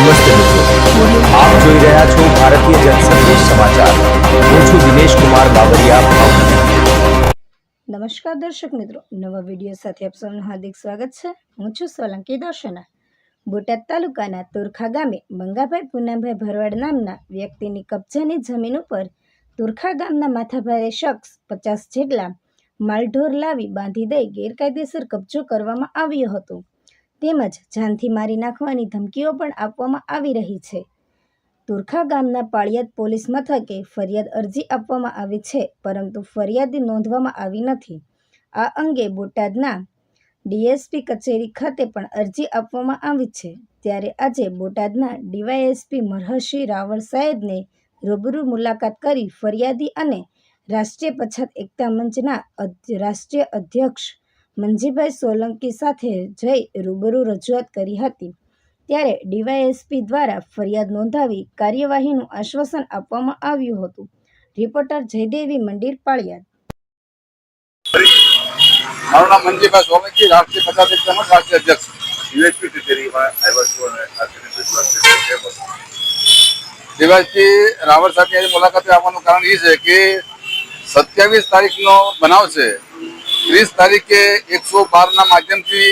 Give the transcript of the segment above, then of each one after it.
નમસ્તે મિત્રો, આપ જોઈ રહ્યા છો ભારતીય જનસંદેશ સમાચાર. હું છું દિનેશ કુમાર બાબરિયા, ભાવનગર. નમસ્કાર દર્શક મિત્રો, નવા વિડીયો સાથે આપ સૌનું હાર્દિક સ્વાગત છે. હું છું સોલંકી દર્શના. બોટાદ તાલુકાના તુરખા ગામે મંગાભાઈ પૂનાભાઈ ભરવાડ નામના વ્યક્તિની કબજાની જમીન ઉપર તુરખા ગામના માથાભારે શખ્સ 50 જેટલા માલઢોર લાવી બાંધી દઈ ગેરકાયદેસર કબજો કરવામાં આવ્યો હતો, તેમજ જાનથી મારી નાખવાની ધમકીઓ પણ આપવામાં આવી રહી છે. તુરખા ગામના પાળિયાદ પોલીસ મથકે ફરિયાદ અરજી આપવામાં આવી છે, પરંતુ ફરિયાદ નોંધવામાં આવી નથી. આ અંગે બોટાદના ડીએસપી કચેરી ખાતે પણ અરજી આપવામાં આવી છે. ત્યારે આજે બોટાદના ડીવાયએસપી મરહસિંહ રાવળ સાહેબને રૂબરૂ મુલાકાત કરી ફરિયાદી અને રાષ્ટ્રીય પછાત એકતા મંચના રાષ્ટ્રીય અધ્યક્ષ મંજીભાઈ સોલંકી સાથે જઈ રૂબરૂ રજૂઆત કરી હતી. ત્યારે ડીવાયએસપી દ્વારા ફરિયાદ નોંધાવી કાર્યવાહીનું આશ્વાસન આપવામાં આવ્યું હતું. રિપોર્ટર જયદેવી મંદિર, પાળિયાદ. મારું નામ મંજીભાઈ સોલંકી, રાષ્ટ્રીય પછાત એકતા મંચ રાષ્ટ્રીય અધ્યક્ષ. ડીવાયએસપી કચેરીમાં આવ્યા છું અને ડીવાયએસપી રાવળ સાહેબની આજે મુલાકાતે આવવાનું કારણ એ છે કે 27 તારીખનો બનાવ છે. 30 તારીખે 112ના માધ્યમથી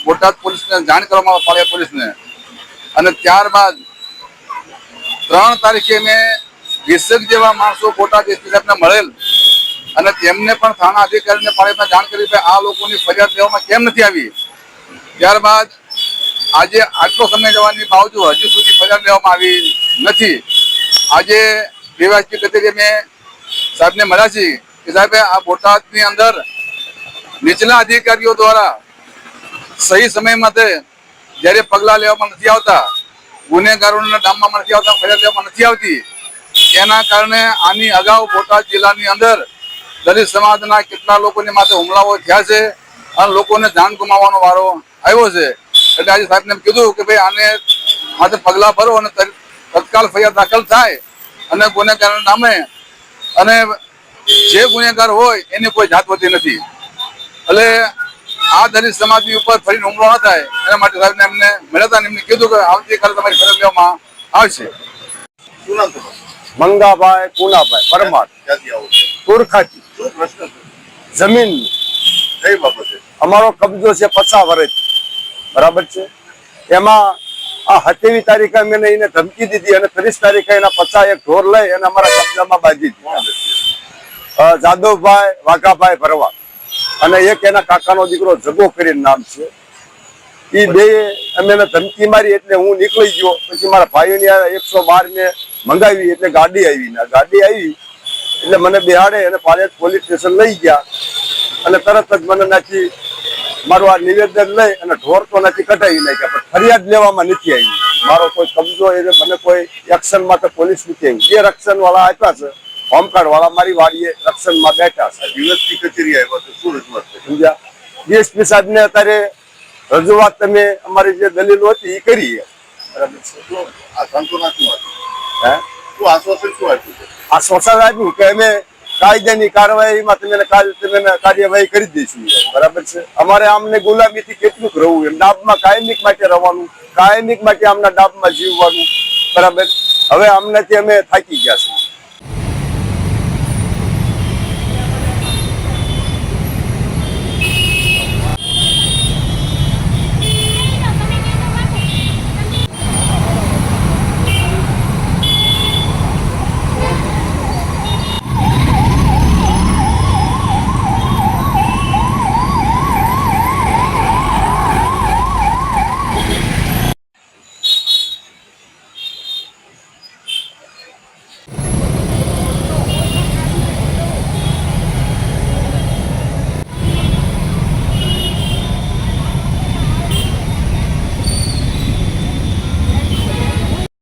બોટાદ પોલીસને જાણ કરવામાં આવે, પાળિયાદ પોલીસને, અને ત્યારબાદ 3 તારીખે મેં 20 જેવા માણસો બોટાદ એસપી સાહેબને મળેલ અને તેમને પણ થાણા અધિકારીને પાળિયાદમાં જાણ કરી કે આ લોકોની ફરિયાદ લેવામાં કેમ નથી આવી. ત્યારબાદ આજે આટલો સમય જવાની બાવજૂદ હજુ સુધી ફરિયાદ લેવામાં આવી નથી. આજે ડીવાયએસપી કચેરીએ મેં સાહેબને મળ્યા છીએ કે સાહેબ, આ બોટાદની અંદર નીચલા અધિકારીઓ દ્વારા સહી સમયમાં જ્યારે પગલાં લેવામાં નથી આવતા, ગુનેગારોના ડામમાં નથી આવતા, ફરિયાદ લેવામાં નથી આવતી, એના કારણે આની અગાઉ બોટાદ જિલ્લાની અંદર દલિત સમાજના કેટલા લોકોની માથે હુમલાઓ થયા છે અને લોકોને જાન ગુમાવવાનો વારો આવ્યો છે. એટલે આજે સાહેબને કીધું કે ભાઈ આને માથે પગલાં ભરો અને તત્કાલ ફરિયાદ દાખલ થાય અને ગુનેગારના નામે, અને જે ગુનેગાર હોય એની કોઈ જાત હોતી નથી. એટલે આ દલિત સમાજની ઉપર ફરીને હુમલો ન થાય એના માટે સાહેબને એમને મળ્યા હતા અને એમને કીધું કે આવતીકાલે તમારી ફરિયાદ લેવામાં આવશે. શું નામ તમારું? મંગાભાઈ પૂનાભાઈ પરમાર, તુરખાથી. શું પ્રશ્ન છે? જમીન કઈ બાબતે? અમારો કબજો છે 50 વર્ષથી, બરાબર છે. એમાં આ 27 તારીખે મેં એને ધમકી દીધી અને 30 તારીખે એના 51 ઢોર લઈ અને અમારા કબજામાં બાંધી દીધી. જાદવભાઈ વાઘાભાઈ ભરવાડ અને એક એના કાકાનો દીકરો જગો કરીને નામ છે. એ બે અમે એને ધમકી મારી એટલે હું નીકળી ગયો. પછી મારા ભાઈઓની 112 ને મંગાવી એટલે ગાડી આવી. ગાડી આવી એટલે મને બેહાડે અને પાળિયાદ પોલીસ સ્ટેશન લઈ ગયા અને તરત જ મને નાખી મારું આ નિવેદન લઈ અને ઢોર તો નાખી કઢાવી નાખ્યા, પણ ફરિયાદ લેવામાં નથી આવી. મારો કોઈ કબજો એટલે મને કોઈ એક્શનમાં તો પોલીસ નથી આવી. 2 રક્ષણ વાળા આપ્યા છે, હોમગાર્ડ વાળા મારી વાડીએ રક્ષણમાં બેઠા છે. ડીવાયએસપી કચેરી આવ્યા તો શું રજૂઆત છે? સમજ્યા? ડીએસપી સાહેબને અત્યારે રજૂઆત તમે અમારી જે દલીલો હતી એ કરી. બરાબર છે. આ સાંત્વના શું હતી? હે, શું આશ્વાસન શું આપ્યું છે? આ સ્વસાદ આપ્યું કે અમે કાયદાની કાર્યવાહીમાં તમે કાર્યવાહી કરી દઈશું. બરાબર છે. અમારે આમને ગુલામીથી કેટલુંક રહેવું, એમ ડાબમાં કાયમિક માટે રહેવાનું, કાયમિક માટે આમના ડાબમાં જીવવાનું. બરાબર. હવે આમનાથી અમે થાકી ગયા છીએ.